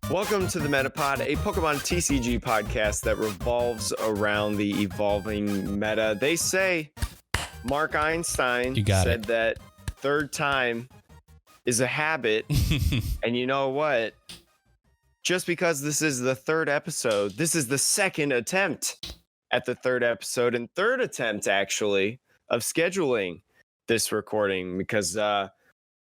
Welcome to the Metapod, a Pokemon TCG podcast that revolves around the evolving meta. They say Mark Einstein said that third time is a habit. And you know what? Just because this is the third episode, this is the second attempt at the third episode and third attempt, actually, of scheduling this recording because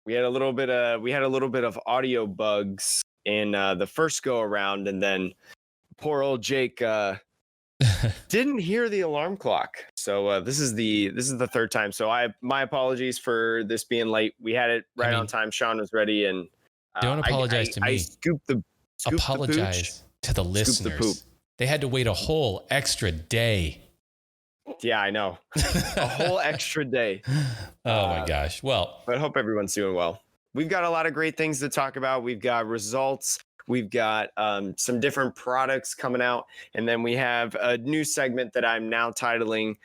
we had a little bit of audio bugs in the first go around, and then poor old Jake didn't hear the alarm clock. So this is the third time. So my apologies for this being late. We had it right on time. Sean was ready, and don't apologize to me. I scooped the apologize to the listeners. They had to wait a whole extra day. Yeah, I know. A whole extra day. Oh my gosh. Well, but I hope everyone's doing well. We've got a lot of great things to talk about. We've got results. We've got some different products coming out. And then we have a new segment that I'm now titling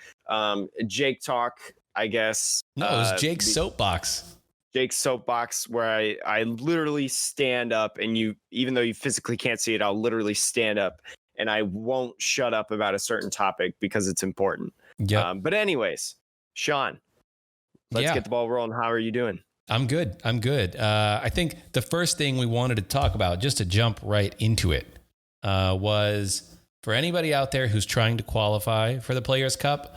Jake Talk, I guess. No, it was Jake's Soapbox. Jake's Soapbox, where I literally stand up, and even though you physically can't see it, I'll literally stand up and I won't shut up about a certain topic because it's important. Yeah. But anyways, Sean, let's get the ball rolling. How are you doing? I'm good. I think the first thing we wanted to talk about, just to jump right into it, was for anybody out there who's trying to qualify for the Players' Cup,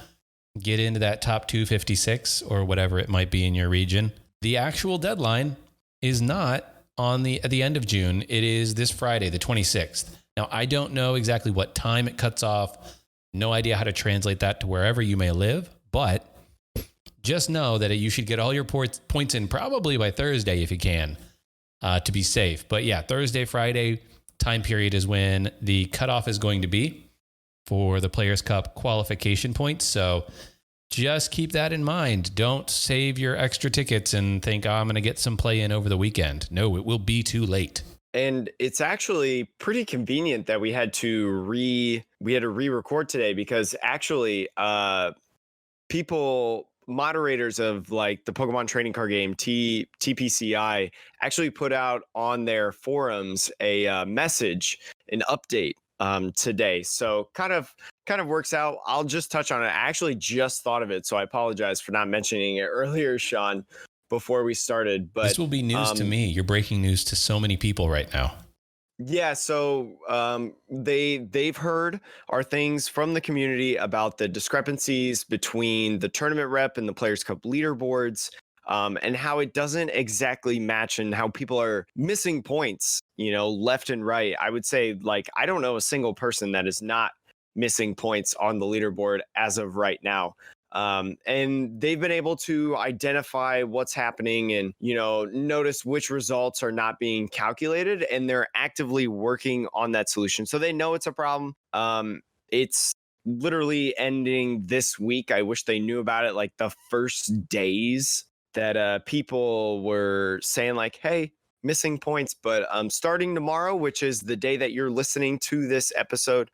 get into that top 256 or whatever it might be in your region. The actual deadline is not at the end of June. It is this Friday, the 26th. Now, I don't know exactly what time it cuts off. No idea how to translate that to wherever you may live, but just know that you should get all your points in probably by Thursday if you can, to be safe. But yeah, Thursday, Friday time period is when the cutoff is going to be for the Players' Cup qualification points. So just keep that in mind. Don't save your extra tickets and think, I'm going to get some play in over the weekend. No, it will be too late. And it's actually pretty convenient that we had to re-record today, because actually moderators of like the Pokemon trading card game TPCI actually put out on their forums a message, an update today. So kind of works out. I'll just touch on it. I actually just thought of it, so I apologize for not mentioning it earlier, Sean, before we started. But this will be news to me. You're breaking news to so many people right now. Yeah, so they've heard our things from the community about the discrepancies between the tournament rep and the Players' Cup leaderboards, and how it doesn't exactly match, and how people are missing points, left and right. I would say, like, I don't know a single person that is not missing points on the leaderboard as of right now. And they've been able to identify what's happening and, notice which results are not being calculated, and they're actively working on that solution. So they know it's a problem. It's literally ending this week. I wish they knew about it like the first days that people were saying like, hey, missing points. But starting tomorrow, which is the day that you're listening to this episode,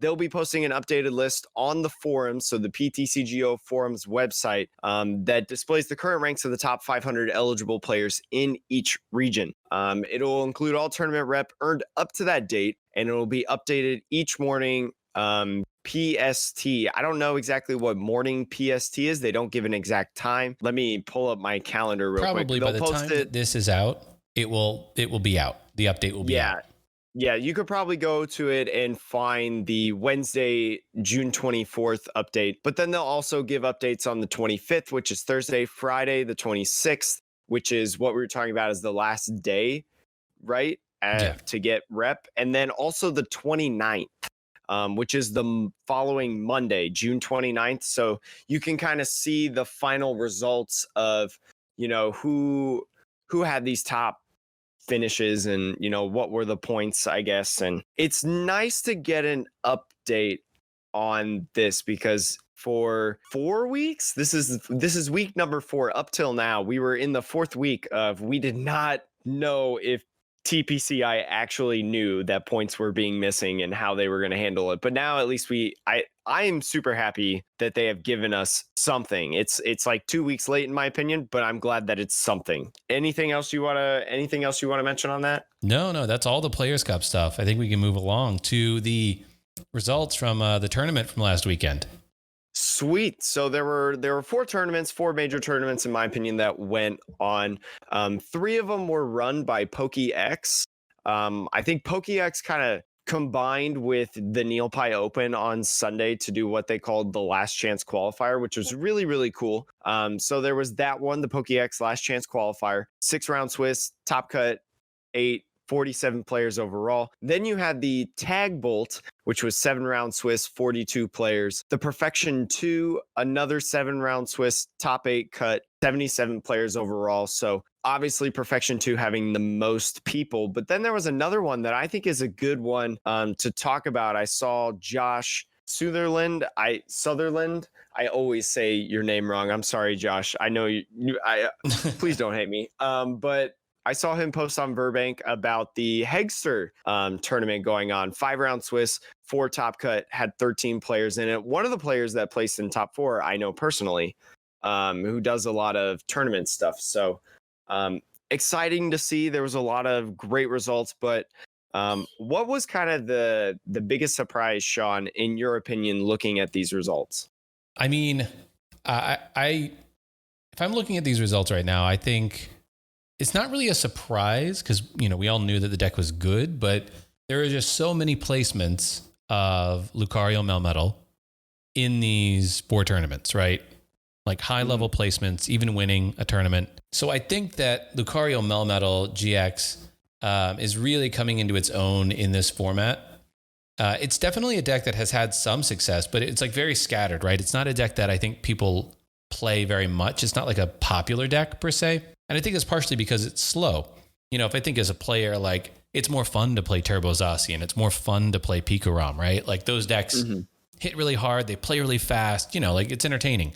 they'll be posting an updated list on the forums, so the PTCGO forums website, that displays the current ranks of the top 500 eligible players in each region. It'll include all tournament rep earned up to that date, and it will be updated each morning. PST. I don't know exactly what morning PST is. They don't give an exact time. Let me pull up my calendar real quick. Probably by the time that this is out, it will be out. The update will be out. Yeah, you could probably go to it and find the Wednesday, June 24th update. But then they'll also give updates on the 25th, which is Thursday, Friday, the 26th, which is what we were talking about as the last day, right? To get rep. And then also the 29th, which is the following Monday, June 29th. So you can kind of see the final results of, who had these top finishes and what were the points, I guess. And it's nice to get an update on this, because for 4 weeks, this is week number 4. Up till now, we were in the 4th week of, we did not know if TPCI actually knew that points were being missing and how they were going to handle it. But now at least I am super happy that they have given us something. It's like 2 weeks late in my opinion, but I'm glad that it's something. Anything else you want to mention on that? No, that's all the Players Cup stuff. I think we can move along to the results from the tournament from last weekend. Sweet. So there were four major tournaments in my opinion that went on. Three of them were run by PokeX. I think PokeX kind of combined with the NeilPie Open on Sunday to do what they called the Last Chance Qualifier, which was really, really cool. So there was that one, the PokeX Last Chance Qualifier, 6-round Swiss, top cut, 47 players overall. Then you had the Tag Bolt, which was 7-round Swiss, 42 players. The Perfection 2, another 7-round Swiss, top 8 cut, 77 players overall. So obviously Perfection 2 having the most people. But then there was another one that I think is a good one to talk about. I saw Josh Sutherland. I always say your name wrong. I'm sorry, Josh. I know please don't hate me. But I saw him post on Burbank about the Hegster tournament going on. 5-round Swiss, 4 top cut, had 13 players in it. One of the players that placed in top 4, I know personally, who does a lot of tournament stuff. So exciting to see. There was a lot of great results, but what was kind of the biggest surprise, Sean, in your opinion, looking at these results? I mean, if I'm looking at these results right now, I think it's not really a surprise because, we all knew that the deck was good, but there are just so many placements of Lucario Melmetal in these 4 tournaments, right? Like high level placements, even winning a tournament. So I think that Lucario Melmetal GX is really coming into its own in this format. It's definitely a deck that has had some success, but it's like very scattered, right? It's not a deck that I think people play very much. It's not like a popular deck per se. And I think it's partially because it's slow. If I think as a player, like it's more fun to play Turbo Zacian. It's more fun to play Pikarom, right? Like those decks hit really hard. They play really fast, like it's entertaining.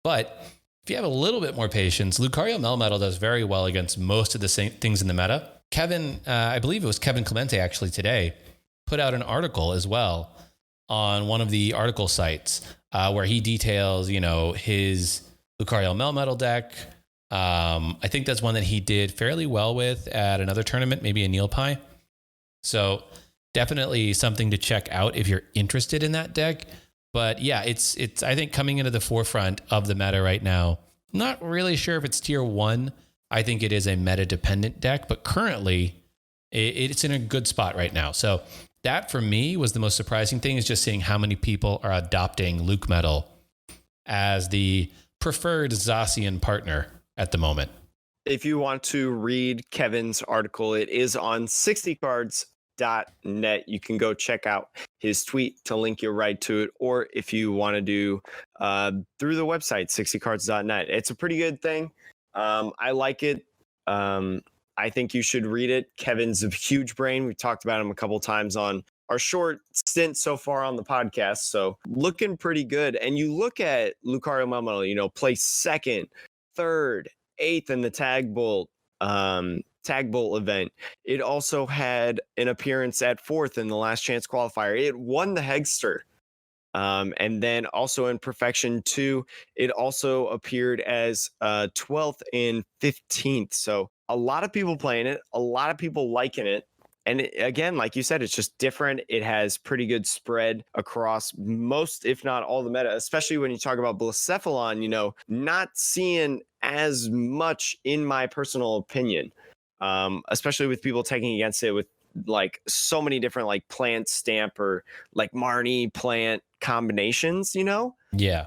But if you have a little bit more patience, Lucario Melmetal does very well against most of the same things in the meta. Kevin, I believe it was Kevin Clemente actually today, put out an article as well on one of the article sites where he details, his Lucario Melmetal deck. I think that's one that he did fairly well with at another tournament, maybe a NeilPie. So definitely something to check out if you're interested in that deck. But yeah, it's I think coming into the forefront of the meta right now. Not really sure if it's tier 1. I think it is a meta dependent deck, but currently it's in a good spot right now. So that for me was the most surprising thing, is just seeing how many people are adopting Luke Metal as the preferred Zacian partner at the moment. If you want to read Kevin's article, it is on 60cards.net. You can go check out his tweet to link you right to it. Or if you want to do through the website, 60cards.net. It's a pretty good thing. I like it. I think you should read it. Kevin's a huge brain. We've talked about him a couple times on our short stint so far on the podcast. So looking pretty good. And you look at Lucario Melmetal, place second, third, 8th in the Tag Bolt event. It also had an appearance at 4th in the Last Chance Qualifier. It won the Hegster. And then also in Perfection 2, it also appeared as 12th and 15th. So a lot of people playing it, a lot of people liking it. And again, like you said, it's just different. It has pretty good spread across most, if not all the meta, especially when you talk about Blacephalon, not seeing as much in my personal opinion, especially with people taking against it with like so many different like plant stamp or like Marnie plant combinations, Yeah.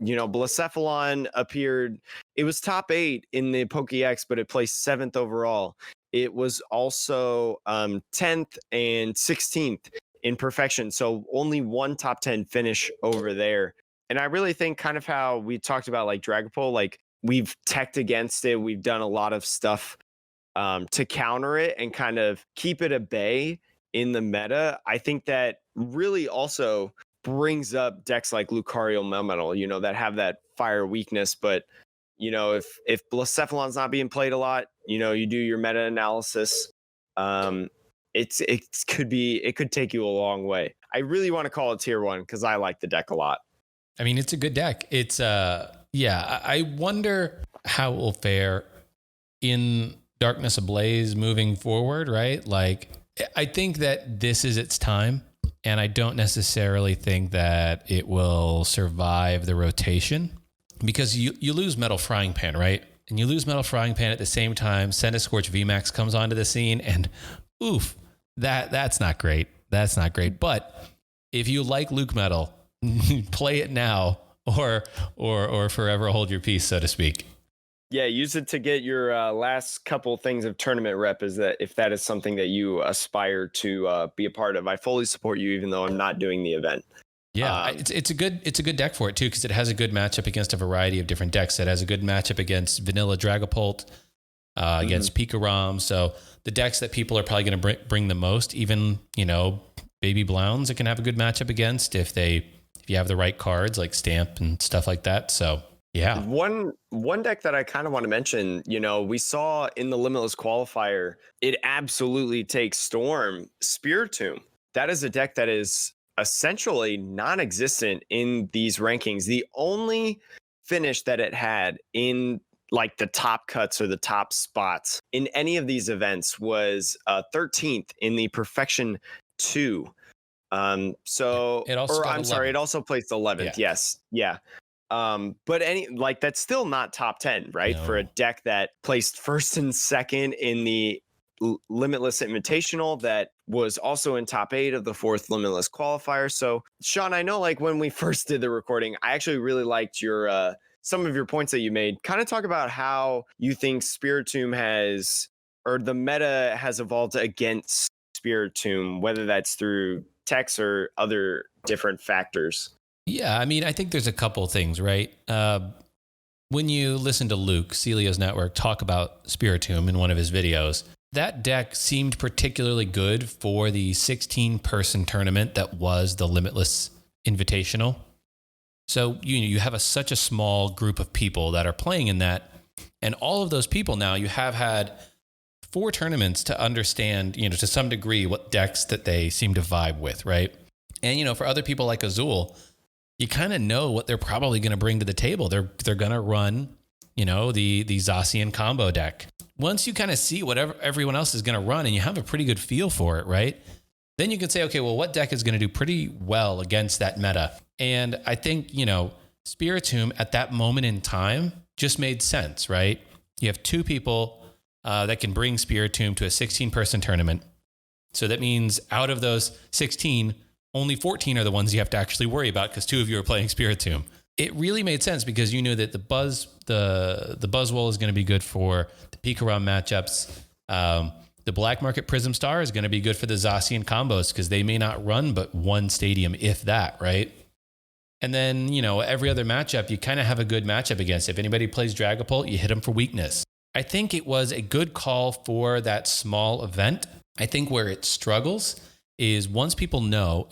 Blacephalon appeared, it was top 8 in the PokéX, but it placed 7th overall. It was also 10th and 16th in Perfection. So only one top 10 finish over there. And I really think kind of how we talked about like Dragapult, like we've teched against it. We've done a lot of stuff to counter it and kind of keep it at bay in the meta. I think that really also brings up decks like Lucario Melmetal, that have that fire weakness. But, if Blacephalon's not being played a lot, you do your meta analysis. Um, it could take you a long way. I really want to call it tier 1 because I like the deck a lot. I mean, it's a good deck. It's yeah. I wonder how it will fare in Darkness Ablaze moving forward, right? Like, I think that this is its time, and I don't necessarily think that it will survive the rotation, because you lose Metal Frying Pan, right? And you lose Metal Frying Pan at the same time Scorch VMAX comes onto the scene, and oof, that's not great. That's not great. But if you like Luke Metal, play it now, or forever hold your peace, so to speak. Yeah, use it to get your last couple things of tournament rep, is that if that is something that you aspire to be a part of. I fully support you, even though I'm not doing the event. Yeah, it's a good deck for it too, because it has a good matchup against a variety of different decks. It has a good matchup against Vanilla Dragapult, against Pikarom. So the decks that people are probably going to bring the most, even Baby Blounds, it can have a good matchup against if you have the right cards like Stamp and stuff like that. So yeah, one deck that I kind of want to mention, we saw in the Limitless qualifier, it absolutely takes storm. Spiritomb. That is a deck that is essentially non-existent in these rankings. The only finish that it had in like the top cuts or the top spots in any of these events was 13th in the Perfection 2. It also placed 11th. Yeah. Yes. Yeah. But that's still not top 10, right? No. For a deck that placed first and second in the Limitless Invitational, that was also in top 8 of the 4th Limitless qualifier. So, Sean, I know like when we first did the recording, I actually really liked your some of your points that you made. Kind of talk about how you think Spiritomb the meta has evolved against Spiritomb, whether that's through techs or other different factors. Yeah, I mean, I think there's a couple things, right? When you listen to Luke, Celio's Network, talk about Spiritomb in one of his videos, that deck seemed particularly good for the 16-person tournament that was the Limitless Invitational. So you have such a small group of people that are playing in that, and all of those people now, you have had 4 tournaments to understand, to some degree, what decks that they seem to vibe with, right? And for other people like Azul, you kind of know what they're probably going to bring to the table. They're going to run, the Zacian combo deck. Once you kind of see whatever everyone else is going to run and you have a pretty good feel for it, right? Then you can say, okay, well, what deck is going to do pretty well against that meta? And I think, Spiritomb at that moment in time just made sense, right? You have 2 people that can bring Spiritomb to a 16-person tournament. So that means out of those 16, only 14 are the ones you have to actually worry about because 2 of you are playing Spiritomb. It really made sense because you knew that the Buzzwole is going to be good for the Pikarom matchups. The Black Market Prism Star is going to be good for the Zacian combos because they may not run but 1 stadium, if that, right? And then, every other matchup, you kind of have a good matchup against. If anybody plays Dragapult, you hit them for weakness. I think it was a good call for that small event. I think where it struggles is once people know,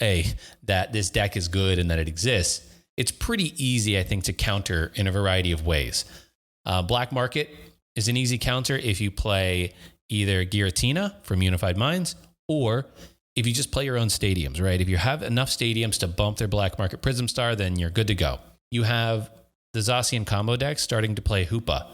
that this deck is good and that it exists, it's pretty easy, I think, to counter in a variety of ways. Black Market is an easy counter if you play either Giratina from Unified Minds, or if you just play your own stadiums, right? If you have enough stadiums to bump their Black Market Prism Star, then you're good to go. You have the Zacian combo deck starting to play Hoopa.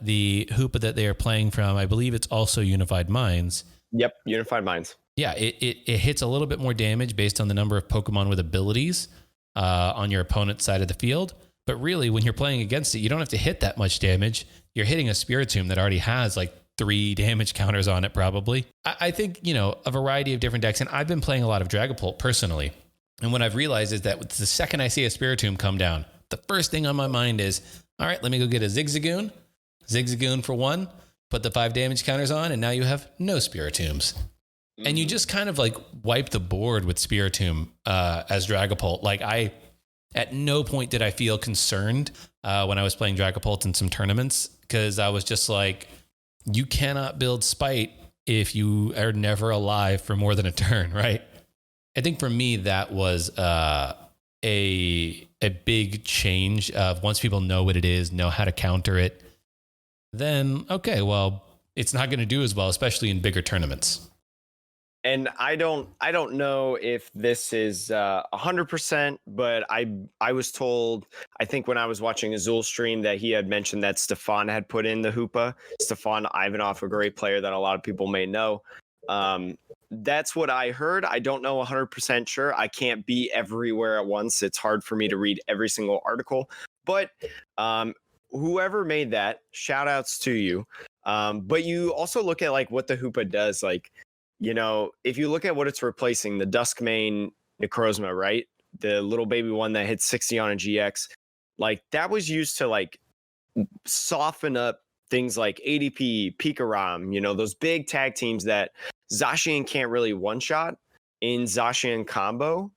The Hoopa that they are playing from, I believe it's also Unified Minds. Yep, Unified Minds. Yeah, it hits a little bit more damage based on the number of Pokemon with abilities on your opponent's side of the field. But really, when you're playing against it, you don't have to hit that much damage. You're hitting a Spiritomb that already has like 3 damage counters on it, probably. I think, a variety of different decks. And I've been playing a lot of Dragapult personally. And what I've realized is that the second I see a Spiritomb come down, the first thing on my mind is, all right, let me go get a Zigzagoon. Zigzagoon for 1, put the 5 damage counters on, and now you have no Spiritombs. And you just kind of like wipe the board with Spiritomb as Dragapult. Like at no point did I feel concerned when I was playing Dragapult in some tournaments, because I was just like, you cannot build Spite if you are never alive for more than a turn, right? I think for me, that was a big change of once people know what it is, know how to counter it, then, okay, well, it's not going to do as well, especially in bigger tournaments. And I don't know if this is 100%, but I was told, I think when I was watching Azul stream, that he had mentioned that Stefan had put in the Hoopa. Stefan Ivanov, a great player that a lot of people may know. That's what I heard. I don't know 100% sure. I can't be everywhere at once. It's hard for me to read every single article. But whoever made that, shout outs to you. But you also look at like what the Hoopa does, like, you know, if you look at what it's replacing, the Duskmane Necrozma, right? The little baby one that hits 60 on a GX, like that was used to like soften up things like ADP, Pikaram, you know, those big tag teams that Zacian can't really one shot in Zacian combo.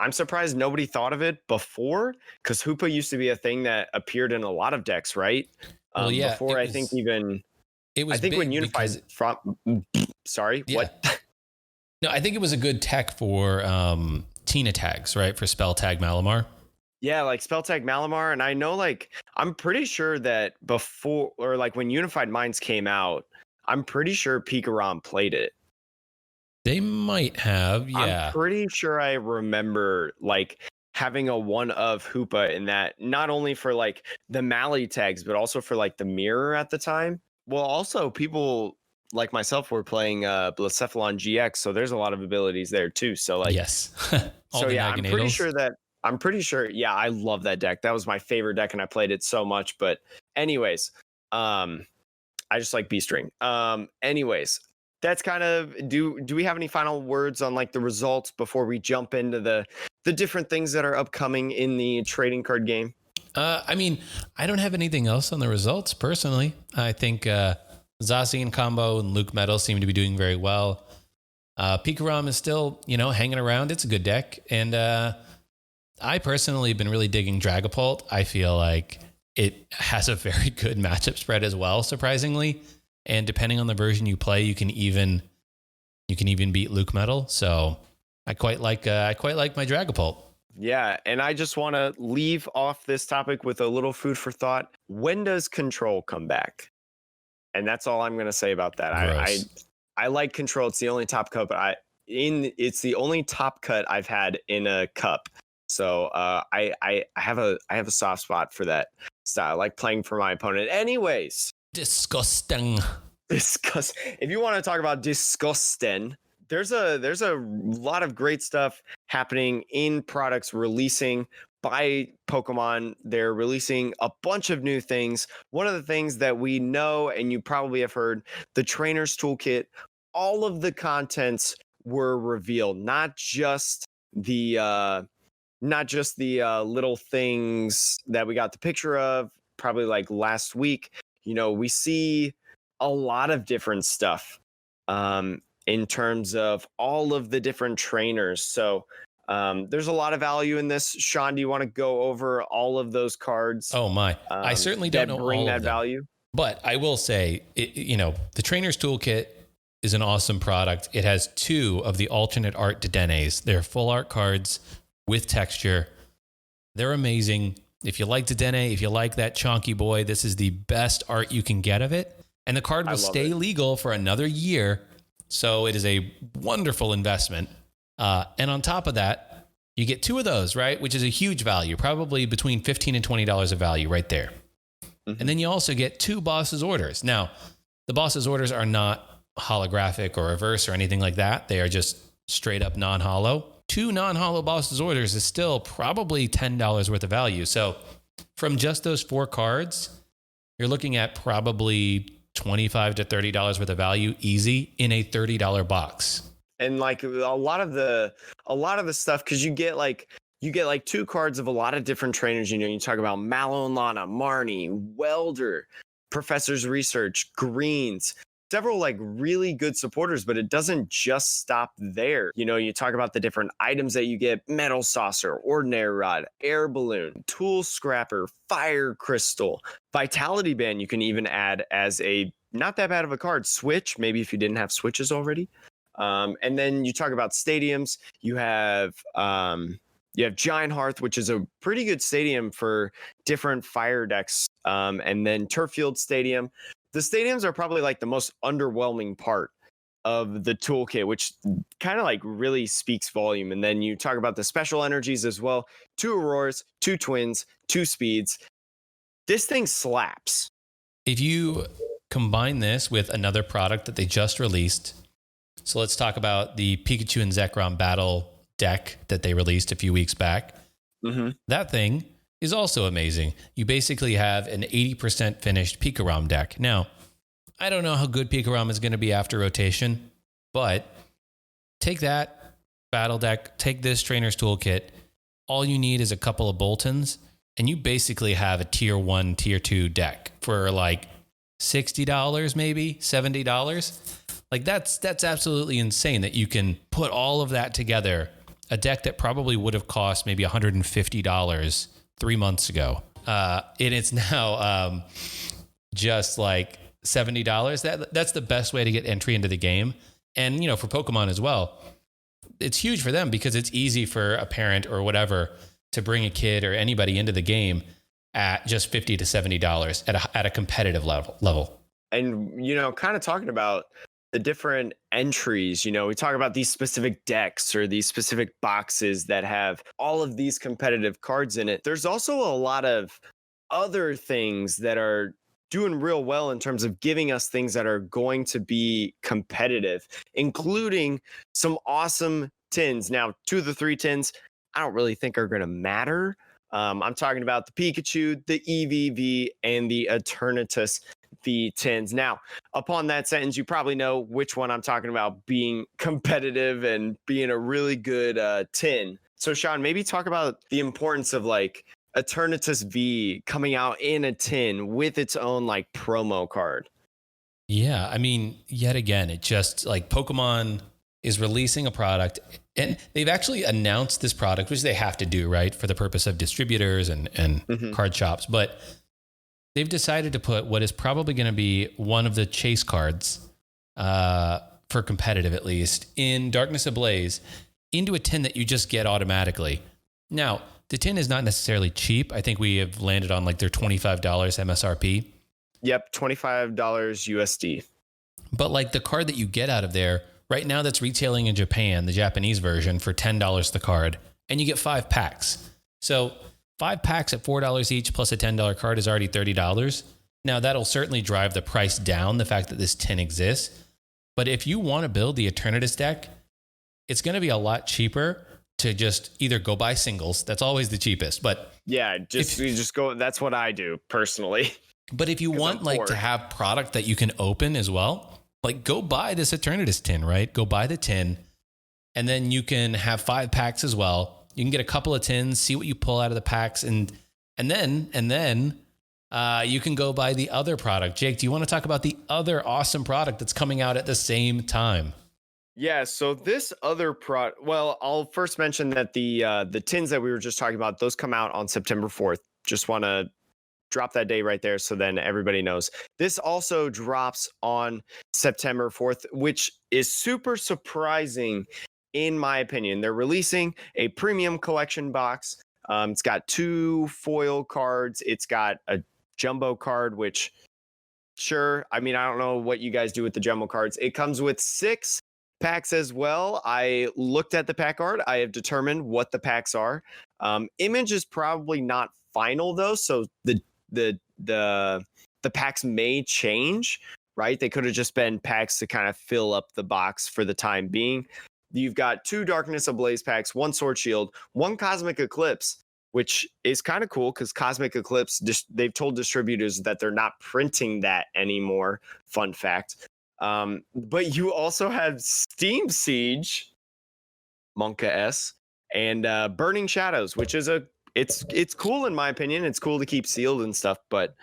I'm surprised nobody thought of it before, because Hoopa used to be a thing that appeared in a lot of decks, right? Well, yeah, Before I think even it was I think big when Unified from sorry, yeah. what? No, I think it was a good tech for Tina tags, right? For spell tag Malamar. Yeah, like spell tag Malamar. And I know, like, I'm pretty sure that before, or like when Unified Minds came out, I'm pretty sure Pikaram played it. They might have, yeah. I'm pretty sure I remember like having a one of Hoopa in that, not only for like the Mally tags, but also for like the mirror at the time. Well, also people like myself were playing Blacephalon GX, so there's a lot of abilities there too. So like, yes. So yeah, I'm pretty sure. Yeah, I love that deck. That was my favorite deck, and I played it so much. But anyways, I just like B string. Anyways, that's kind of do we have any final words on like the results before we jump into the different things that are upcoming in the trading card game? I mean, I don't have anything else on the results personally. I think Zacian combo and Luke Metal seem to be doing very well. Pikaram is still, you know, hanging around. It's a good deck. And I personally have been really digging Dragapult. I feel like it has a very good matchup spread as well, surprisingly. And depending on the version you play, you can even beat Luke Metal. So I quite like my Dragapult. Yeah, and I just want to leave off this topic with a little food for thought. When does Control come back? And that's all I'm going to say about that. I like Control. It's the only top cup it's the only top cut I've had in a cup. So I have a soft spot for that style. I like playing for my opponent. Anyways, Disgusting. If you want to talk about disgusting, there's a lot of great stuff happening in products releasing by Pokemon. They're releasing a bunch of new things. One of the things that we know, and you probably have heard, the Trainer's Toolkit, all of the contents were revealed, not just the little things that we got the picture of probably like last week. You know, we see a lot of different stuff in terms of all of the different trainers. So there's a lot of value in this. Sean, do you want to go over all of those cards? Oh my. I certainly don't know bring all that of them, value. But I will say, the Trainer's Toolkit is an awesome product. It has 2 of the alternate art Dedenes. They're full art cards with texture. They're amazing. If you like Dedenne, if you like that chonky boy, this is the best art you can get of it. And the card will stay legal for another year. So it is a wonderful investment. And on top of that, you get 2 of those, right? Which is a huge value, probably between $15 and $20 of value right there. Mm-hmm. And then you also get 2 boss's orders. Now, the boss's orders are not holographic or reverse or anything like that. They are just straight up non-holo. 2 non-holo boss's orders is still probably $10 worth of value. So from just those 4 cards, you're looking at probably $25 to $30 worth of value easy in a $30 box. And like a lot of the stuff, because you get like 2 cards of a lot of different trainers. You know, you talk about Mallow and Lana, Marnie, Welder, Professor's Research, Greens, several like really good supporters, but it doesn't just stop there. You know, you talk about the different items that you get: Metal Saucer, Ordinary Rod, Air Balloon, Tool Scrapper, Fire Crystal, Vitality Band. You can even add as a not that bad of a card. Switch, maybe if you didn't have switches already. And then you talk about stadiums. You have You have Giant Hearth, which is a pretty good stadium for different fire decks. And then Turffield Stadium. The stadiums are probably like the most underwhelming part of the toolkit, which kind of like really speaks volume. And then you talk about the special energies as well. 2 Auroras, 2 Twins, 2 Speeds. This thing slaps. If you combine this with another product that they just released, so let's talk about the Pikachu and Zekrom battle deck that they released a few weeks back. Mm-hmm. That thing is also amazing. You basically have an 80% finished Pikarom deck. Now, I don't know how good Pikarom is going to be after rotation, but take that battle deck, take this Trainer's Toolkit. All you need is a couple of Boltons, and you basically have a tier 1, tier 2 deck for like $60, maybe $70. Like that's absolutely insane that you can put all of that together. A deck that probably would have cost maybe $150 3 months ago. And it's now just like $70. That's the best way to get entry into the game. And, you know, for Pokemon as well, it's huge for them because it's easy for a parent or whatever to bring a kid or anybody into the game at just $50 to $70 at a competitive level. And, you know, kind of talking about the different entries, you know, we talk about these specific decks or these specific boxes that have all of these competitive cards in it. There's also a lot of other things that are doing real well in terms of giving us things that are going to be competitive, including some awesome tins. Now, 2 of the 3 tins, I don't really think are going to matter. I'm talking about the Pikachu, the EVV, and the Eternitis V tins. Now, upon that sentence, you probably know which one I'm talking about being competitive and being a really good tin. So, Sean, maybe talk about the importance of like Eternitis V coming out in a tin with its own like promo card. Yeah, I mean, yet again, it just like Pokemon is releasing a product, and they've actually announced this product, which they have to do, right, for the purpose of distributors and card shops. But they've decided to put what is probably going to be one of the chase cards for competitive, at least, in Darkness Ablaze into a tin that you just get automatically. Now, the tin is not necessarily cheap. I think we have landed on like their $25 MSRP. Yep, $25 USD. But like the card that you get out of there, right now that's retailing in Japan, the Japanese version, for $10 the card, and you get 5 packs. So 5 packs at $4 each plus a $10 card is already $30. Now that'll certainly drive the price down, the fact that this tin exists. But if you want to build the Eternatus deck, it's going to be a lot cheaper to just either go buy singles. That's always the cheapest. But yeah, you just go. That's what I do personally. But if you want like to have product that you can open as well, like go buy this Eternatus tin, right? Go buy the tin, and then you can have 5 packs as well. You can get a couple of tins, see what you pull out of the packs, and then you can go buy the other product. Jake, do you want to talk about the other awesome product that's coming out at the same time? Yeah, so this other product, well, I'll first mention that the tins that we were just talking about, those come out on September 4th. Just want to drop that day right there so then everybody knows. This also drops on September 4th, which is super surprising in my opinion. They're releasing a premium collection box. It's got 2 foil cards. It's got a jumbo card, which sure, I mean, I don't know what you guys do with the jumbo cards. It comes with 6 packs as well. I looked at the pack art. I have determined what the packs are. Image is probably not final though, so the packs may change, right? They could have just been packs to kind of fill up the box for the time being. You've got 2 Darkness Ablaze packs, 1 Sword Shield, 1 Cosmic Eclipse, which is kind of cool because Cosmic Eclipse, they've told distributors that they're not printing that anymore. Fun fact. But you also have Steam Siege, Monka S, and Burning Shadows, which is it's cool in my opinion. It's cool to keep sealed and stuff. But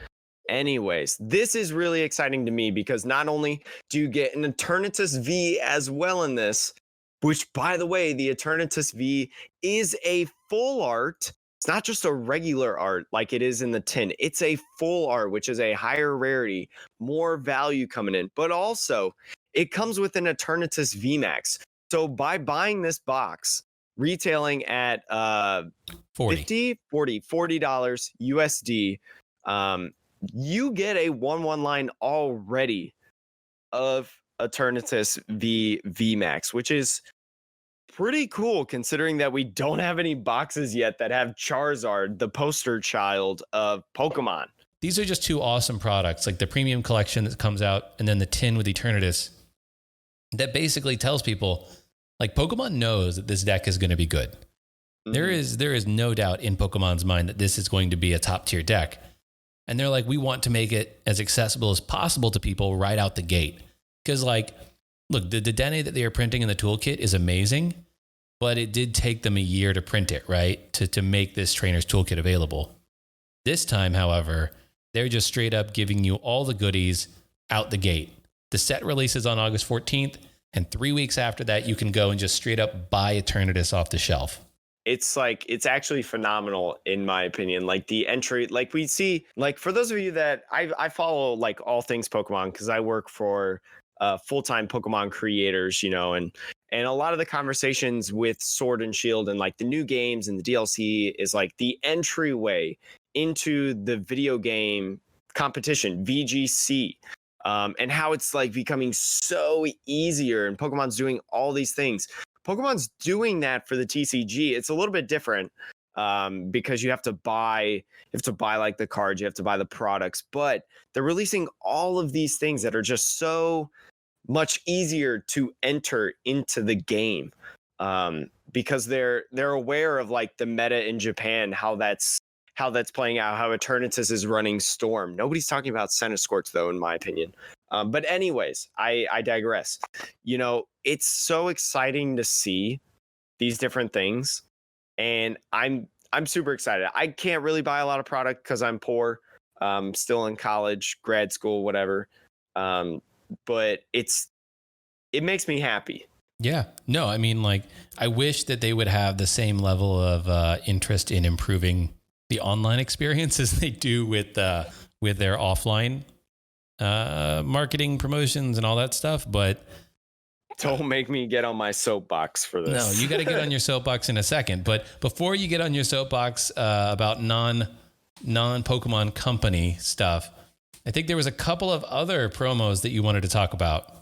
anyways, this is really exciting to me because not only do you get an Eternatus V as well in this, which by the way, the Eternatus V is a full art. It's not just a regular art like it is in the tin. It's a full art, which is a higher rarity, more value coming in. But also, it comes with an Eternatus VMAX. So by buying this box, retailing at 40. $40 USD. You get a 1/1 line already of Eternitis V VMAX, which is pretty cool considering that we don't have any boxes yet that have Charizard, the poster child of Pokemon. These are just two awesome products, like the premium collection that comes out and then the tin with Eternitus, that basically tells people, like, Pokemon knows that this deck is going to be good. Mm-hmm. There is no doubt in Pokemon's mind that this is going to be a top tier deck. And they're like, we want to make it as accessible as possible to people right out the gate. Because, like, look, the Dene that they are printing in the toolkit is amazing, but it did take them a year to print it, right? To make this trainer's toolkit available. This time, however, they're just straight up giving you all the goodies out the gate. The set releases on August 14th, and 3 weeks after that, you can go and just straight up buy Eternitus off the shelf. It's like, it's actually phenomenal in my opinion. Like the entry, like we see, like for those of you that I follow like all things Pokemon, because I work for full-time Pokemon creators, you know, and a lot of the conversations with Sword and Shield and like the new games and the DLC is like the entryway into the video game competition, VGC. And how it's like becoming so easier, and Pokemon's doing all these things. Pokemon's doing that for the TCG. It's a little bit different because you have to buy like the cards, you have to buy the products, but they're releasing all of these things that are just so much easier to enter into the game because they're aware of like the meta in Japan, how that's playing out, how Eternatus is running Storm. Nobody's talking about Centiskorch though, in my opinion. But anyways, I digress. You know, it's so exciting to see these different things, and I'm super excited. I can't really buy a lot of product because I'm poor, still in college, grad school, whatever. But it makes me happy. Yeah, no, I mean, like, I wish that they would have the same level of interest in improving the online experience as they do with their offline marketing promotions and all that stuff. But don't make me get on my soapbox for this. No, you got to get on your soapbox in a second. But before you get on your soapbox about non-Pokemon company stuff, I think there was a couple of other promos that you wanted to talk about.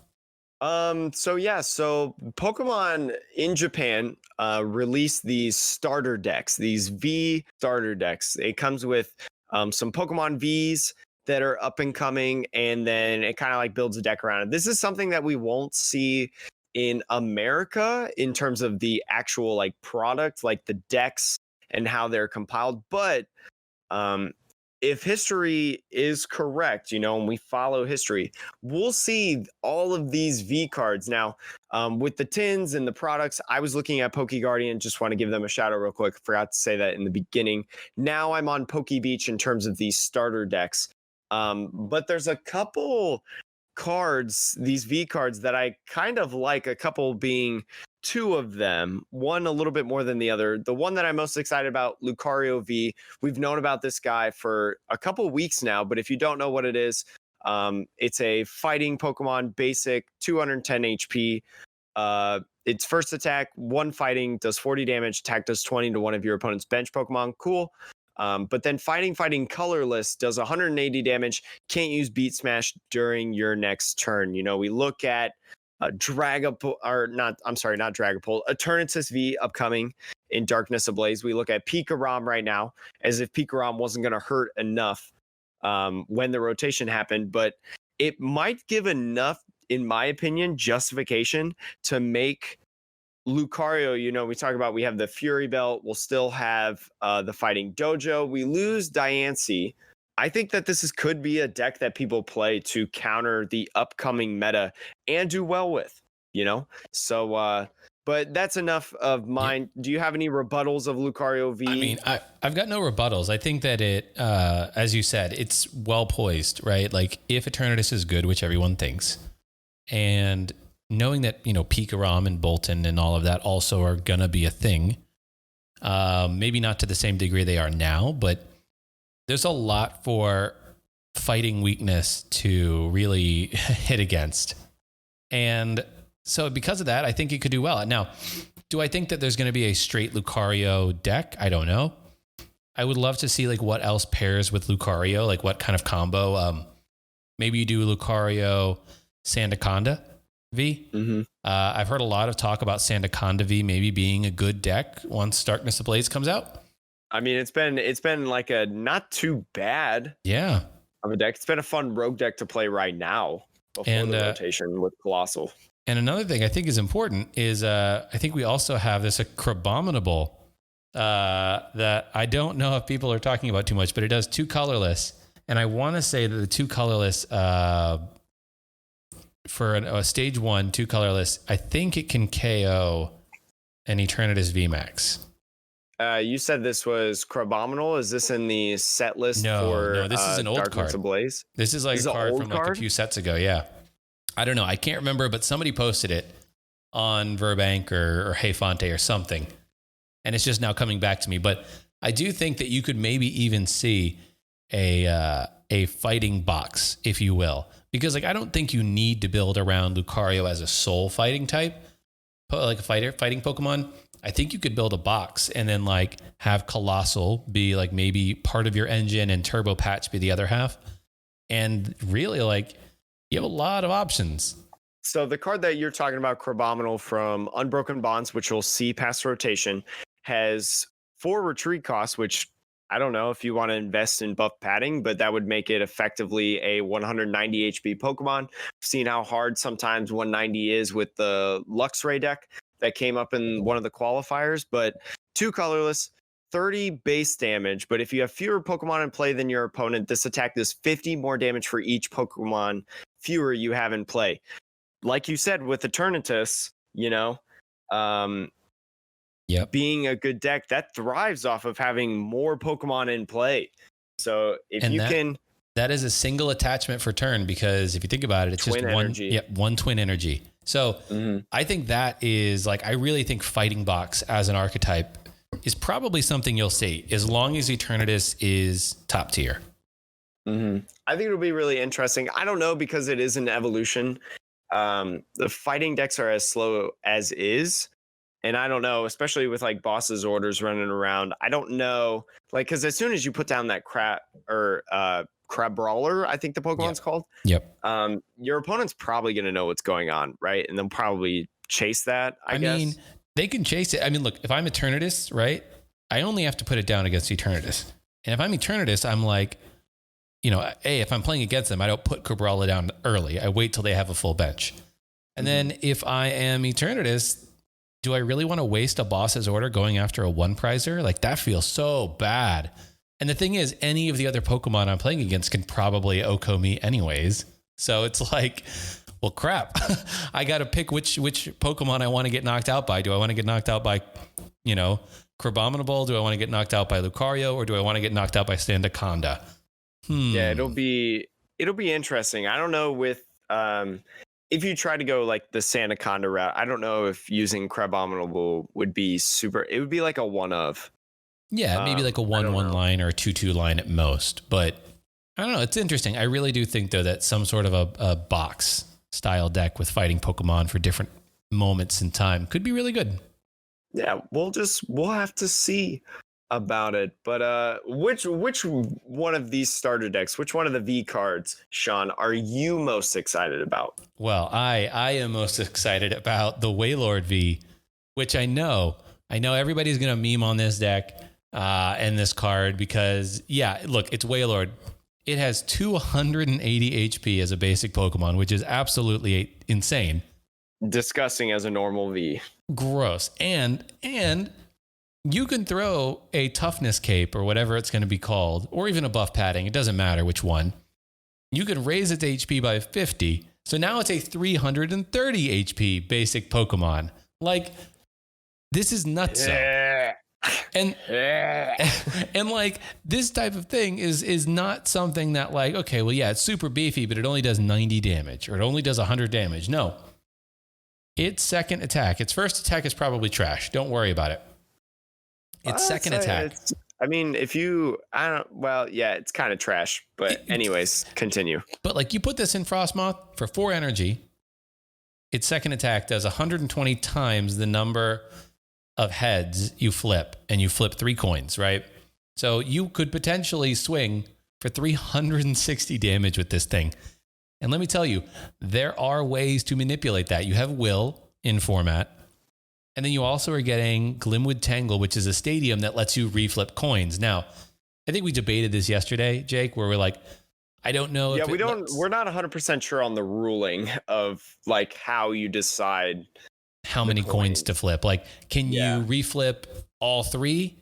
So Pokemon in Japan released these starter decks, these V starter decks. It comes with some Pokemon Vs that are up and coming, and then it kind of like builds a deck around it. This is something that we won't see in America in terms of the actual like product, like the decks and how they're compiled. But if history is correct, you know, and we follow history, we'll see all of these V cards. Now, with the tins and the products, I was looking at Poke Guardian. Just want to give them a shout out real quick. Forgot to say that in the beginning. Now I'm on Poke Beach in terms of these starter decks. But there's a couple cards, these V cards, that I kind of like, a couple being two of them, one a little bit more than the other. The one that I'm most excited about, Lucario V. We've known about this guy for a couple weeks now, but if you don't know what it is, it's a fighting Pokemon, basic, 210 HP. Its first attack, 1 fighting, does 40 damage, attack does 20 to one of your opponent's bench Pokemon. Cool. But then fighting colorless, does 180 damage, can't use Beat Smash during your next turn. You know, we look at Dragapult, or not Dragapult, Eternatus V upcoming in Darkness Ablaze. We look at Pikarom right now, as if Pikarom wasn't going to hurt enough when the rotation happened, but it might give enough, in my opinion, justification to make Lucario, you know, we talk about, we have the Fury Belt, we'll still have the Fighting Dojo, we lose Diancie. I think that this could be a deck that people play to counter the upcoming meta and do well with, you know? So, but that's enough of mine. Yeah. Do you have any rebuttals of Lucario V? I mean, I've got no rebuttals. I think that it, as you said, it's well poised, right? Like, if Eternatus is good, which everyone thinks, and knowing that, you know, Pikarom and Bolton and all of that also are going to be a thing, maybe not to the same degree they are now, but there's a lot for fighting weakness to really hit against. And so because of that, I think it could do well. Now, Do I think that there's going to be a straight Lucario deck? I don't know. I would love to see like what else pairs with Lucario, like what kind of combo. Maybe you do Lucario Sandaconda V. Mm-hmm. I've heard a lot of talk about Sandaconda V maybe being a good deck once Darkness Ablaze comes out. I mean, it's been like a not too bad of a deck. It's been a fun rogue deck to play right now before the rotation with Colossal. And another thing I think is important is I think we also have this Crabominable that I don't know if people are talking about too much, but it does 2 colorless. And I want to say that the 2 colorless for a stage 1, 2 colorless, I think it can KO an Eternitis VMAX. You said this was Crabominal. Is this in the set list for No, this is an old Darkness card. Ablaze? This is like a card from like a few sets ago. Yeah. I don't know. I can't remember, but somebody posted it on Verbank or Hey Fonte or something. And it's just now coming back to me. But I do think that you could maybe even see a fighting box, if you will. Because like I don't think you need to build around Lucario as a soul fighting type, like a fighting Pokemon. I think you could build a box and then like have Colossal be like maybe part of your engine and Turbo Patch be the other half. And really like you have a lot of options. So the card that you're talking about, Crabominal from Unbroken Bonds, which you'll see past rotation, has 4 retreat costs, which I don't know if you want to invest in buff padding, but that would make it effectively a 190 HP Pokemon. I've seen how hard sometimes 190 is with the Luxray deck that came up in one of the qualifiers, but 2 colorless, 30 base damage. But if you have fewer Pokemon in play than your opponent, this attack does 50 more damage for each Pokemon fewer you have in play. Like you said with Eternitis, being a good deck that thrives off of having more Pokemon in play. So that is a single attachment for turn, because if you think about it, it's just one twin energy. So I think that is like, I really think Fighting Box as an archetype is probably something you'll see as long as Eternitis is top tier. I think it'll be really interesting. I don't know, because it is an evolution. The fighting decks are as slow as is. And I don't know, especially with like Boss's Orders running around. I don't know, like, because as soon as you put down that Crab Brawler, I think the Pokemon's called. Yep. Your opponent's probably going to know what's going on, right? And they'll probably chase that, I guess. Mean, they can chase it. I mean, look, if I'm Eternitis, right, I only have to put it down against Eternitis. And if I'm Eternitis, I'm like, if I'm playing against them, I don't put Crabrawler down early. I wait till they have a full bench. And then if I am Eternitis, do I really want to waste a Boss's Order going after a 1-prizer? Like, that feels so bad. And the thing is, any of the other Pokemon I'm playing against can probably OHKO me anyways. So it's like, well, crap. I got to pick which Pokemon I want to get knocked out by. Do I want to get knocked out by, Crabominable? Do I want to get knocked out by Lucario? Or do I want to get knocked out by Sandaconda? Yeah, it'll be interesting. I don't know with if you try to go like the Sandaconda route, I don't know if using Crabominable would be super. It would be like a one of. Yeah, maybe like a 1/1 line or a 2/2 line at most. But I don't know. It's interesting. I really do think, though, that some sort of a box style deck with fighting Pokemon for different moments in time could be really good. Yeah, we'll have to see about it. But which one of these starter decks, which one of the V cards, Sean, are you most excited about? Well, I am most excited about the Waylord V, which I know everybody's going to meme on this deck and this card because, look, it's Waylord. It has 280 HP as a basic Pokemon, which is absolutely insane. Disgusting as a normal V. Gross. And you can throw a toughness cape or whatever it's going to be called, or even a buff padding. It doesn't matter which one. You can raise its HP by 50. So now it's a 330 HP basic Pokemon. Like, this is nuts. And like, this type of thing is not something that like, okay, well, yeah, it's super beefy, but it only does 90 damage or it only does 100 damage. No. Its second attack, its first attack is probably trash. Don't worry about it. Its second attack. It's kind of trash, but anyways, continue. But like, you put this in Frostmoth for 4 energy. Its second attack does 120 times the number of heads, you flip 3 coins, right? So you could potentially swing for 360 damage with this thing. And let me tell you, there are ways to manipulate that. You have Will in format. And then you also are getting Glimwood Tangle, which is a stadium that lets you reflip coins. Now, I think we debated this yesterday, Jake, where we're like, I don't know. Yeah, we're not 100% sure on the ruling of like how you decide how many coins to flip. Like, can you reflip all 3?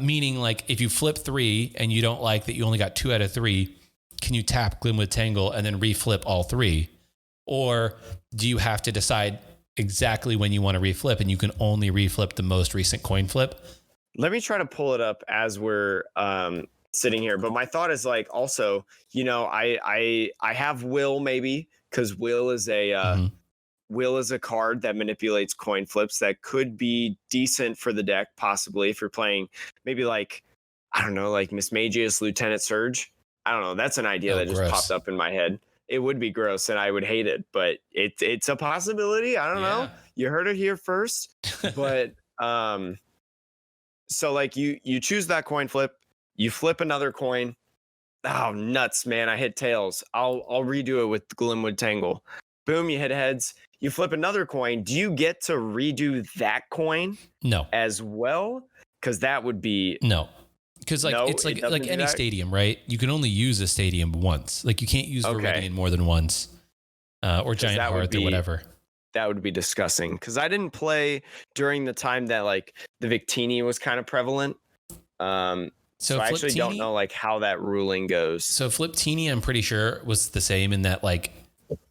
Meaning, like, if you flip 3 and you don't like that you only got 2 out of 3, can you tap Glimwood Tangle and then reflip all 3? Or do you have to decide exactly when you want to reflip and you can only reflip the most recent coin flip? Let me try to pull it up as we're sitting here. But my thought is like, also, you know, I have Will maybe because Will is a Will is a card that manipulates coin flips that could be decent for the deck, possibly if you're playing maybe like, I don't know, like Mismagius Lieutenant Surge. I don't know. That's an idea that just popped up in my head. It would be gross and I would hate it, but it's a possibility. I don't know. You heard it here first. But so like you choose that coin flip, you flip another coin. Oh, nuts, man. I hit tails. I'll redo it with Glimwood Tangle. Boom, you hit heads. You flip another coin. Do you get to redo that coin? No. As well? Because that would be Because like it's like any stadium, right? You can only use a stadium once. Like you can't use Viridian more than once, or Giant Hearth or whatever. That would be disgusting. Because I didn't play during the time that like the Victini was kind of prevalent. So I actually don't know like how that ruling goes. So Fliptini, I'm pretty sure was the same in that like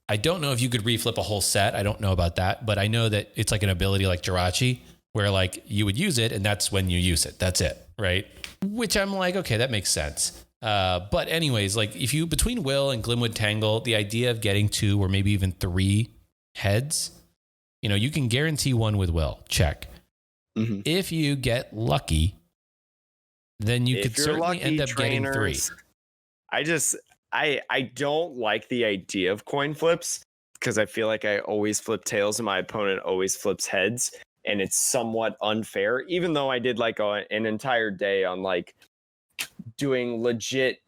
I don't know if you could reflip a whole set. I don't know about that, but I know that it's like an ability like Jirachi where like you would use it and that's when you use it. That's it, right? Which I'm like, okay, that makes sense. But anyways, like if you between Will and Glimwood Tangle, the idea of getting 2 or maybe even 3 heads, you know, you can guarantee 1 with Will. Check. If you get lucky, then you could certainly end up getting 3. I don't like the idea of coin flips because I feel like I always flip tails and my opponent always flips heads. And it's somewhat unfair, even though I did like an entire day on like doing legit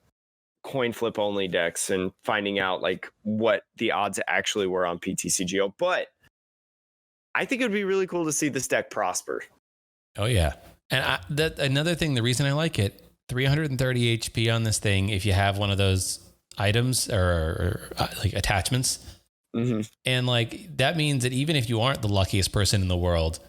coin flip only decks and finding out like what the odds actually were on PTCGO. But I think it would be really cool to see this deck prosper. Oh, yeah. And another thing, the reason I like it, 330 HP on this thing if you have one of those items or like attachments. And like that means that even if you aren't the luckiest person in the world,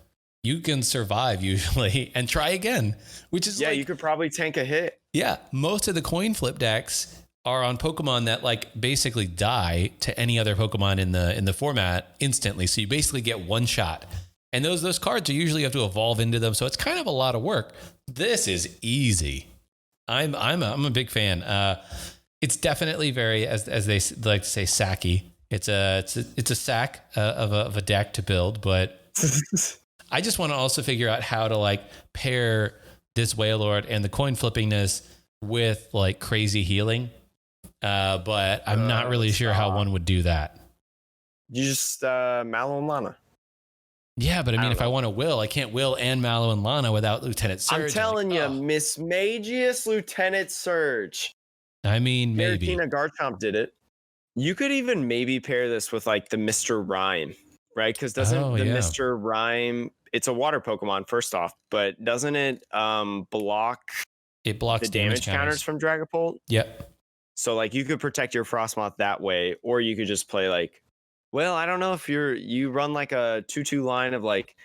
you can survive usually and try again, which is you could probably tank a hit. Yeah, most of the coin flip decks are on Pokemon that like basically die to any other Pokemon in the format instantly. So you basically get one shot. And those cards are usually you have to evolve into them, so it's kind of a lot of work. This is easy. I'm a big fan. It's definitely very as they like to say sacky. It's a sack of a deck to build, but I just want to also figure out how to like pair this Waylord and the coin flippingness with like crazy healing. But I'm not really sure how one would do that. You just Mallow and Lana. Yeah, but I mean, if I want to Will, I can't Will and Mallow and Lana without Lieutenant Surge. I'm telling you, Mismagius Lieutenant Surge. I mean, maybe. Giratina Garchomp did it. You could even maybe pair this with like the Mr. Rhyme, right? Because doesn't Mr. Rhyme, it's a water Pokemon first off, but doesn't it block the damage counters from Dragapult? Yep. So like you could protect your Frostmoth that way, or you could just play like, well, I don't know if you run like a 2-2 line of like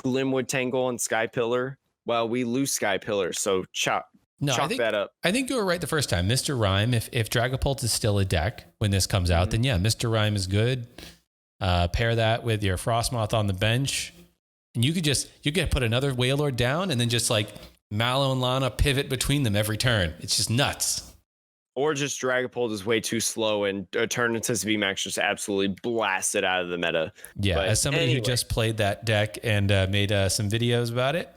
Glimwood Tangle and Sky Pillar. Well, we lose Sky Pillar, so chalk that up. I think you were right the first time. Mr. Rhyme, if Dragapult is still a deck when this comes out, then yeah, Mr. Rhyme is good. Pair that with your Frostmoth on the bench. And you could put another Waylord down and then just like Mallow and Lana pivot between them every turn. It's just nuts. Or just Dragapult is way too slow and Eternitis VMAX just absolutely blasted out of the meta. Yeah, but as somebody who just played that deck and made some videos about it,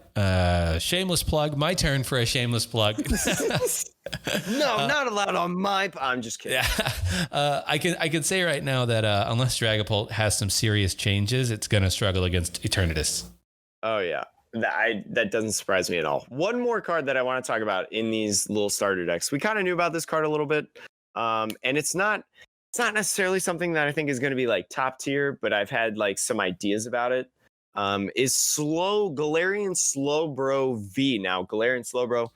shameless plug. My turn for a shameless plug. No, not allowed on my. I'm just kidding. Yeah, I can say right now that unless Dragapult has some serious changes, it's gonna struggle against Eternitis. Oh yeah, That doesn't surprise me at all. One more card that I want to talk about in these little starter decks. We kind of knew about this card a little bit, and it's not necessarily something that I think is going to be like top tier, but I've had like some ideas about it. Is Galarian Slowbro V. Now, Galarian Slowbro,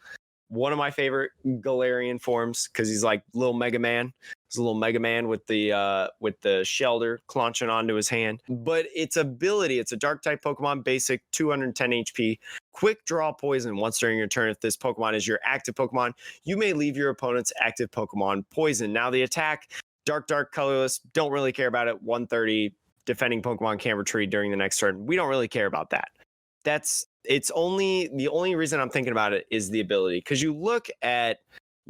one of my favorite Galarian forms because he's like little Mega Man. He's a little Mega Man with the Shelder clenching onto his hand. But its ability, it's a dark type Pokemon, basic, 210 HP, quick draw poison once during your turn. If this Pokemon is your active Pokemon, you may leave your opponent's active Pokemon poison. Now the attack, dark, colorless, don't really care about it. 130, defending Pokemon can't retreat during the next turn. We don't really care about that. The only reason I'm thinking about it is the ability. Because you look at,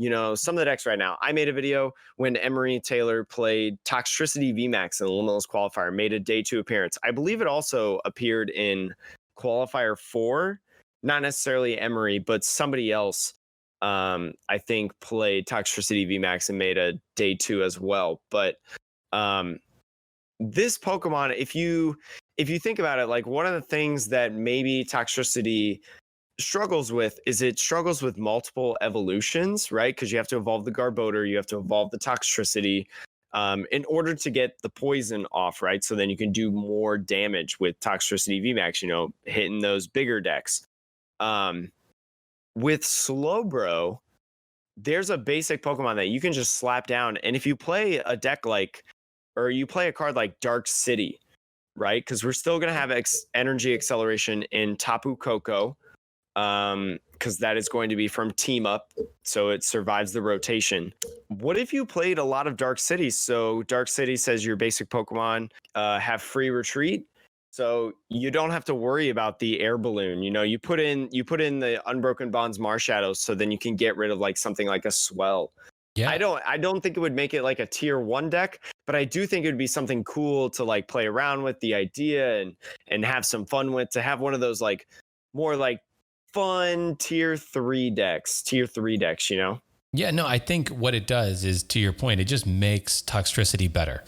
some of the decks right now. I made a video when Emery Taylor played Toxicity VMAX in the Limitless Qualifier, made a day 2 appearance. I believe it also appeared in Qualifier 4, not necessarily Emery, but somebody else, I think, played Toxicity VMAX and made a day 2 as well. But this Pokemon, if you think about it, like one of the things that maybe Toxicity struggles with is it struggles with multiple evolutions, right? Because you have to evolve the Garbodor, you have to evolve the Toxicity in order to get the poison off, right? So then you can do more damage with Toxicity VMAX, hitting those bigger decks. With Slowbro, there's a basic Pokemon that you can just slap down. And if you play a deck or you play a card like Dark City, right? Because we're still going to have energy acceleration in Tapu Koko, because that is going to be from Team Up, so it survives the rotation. What if you played a lot of Dark City? So Dark City says your basic Pokemon have free retreat, so you don't have to worry about the air balloon. You put in the Unbroken Bonds Marshadow, so then you can get rid of like something like a Swell. Yeah. I don't think it would make it like a tier 1 deck, but I do think it would be something cool to like play around with the idea and have some fun with, to have one of those like more like fun tier 3 decks. Yeah, no, I think what it does is, to your point, it just makes Toxicity better.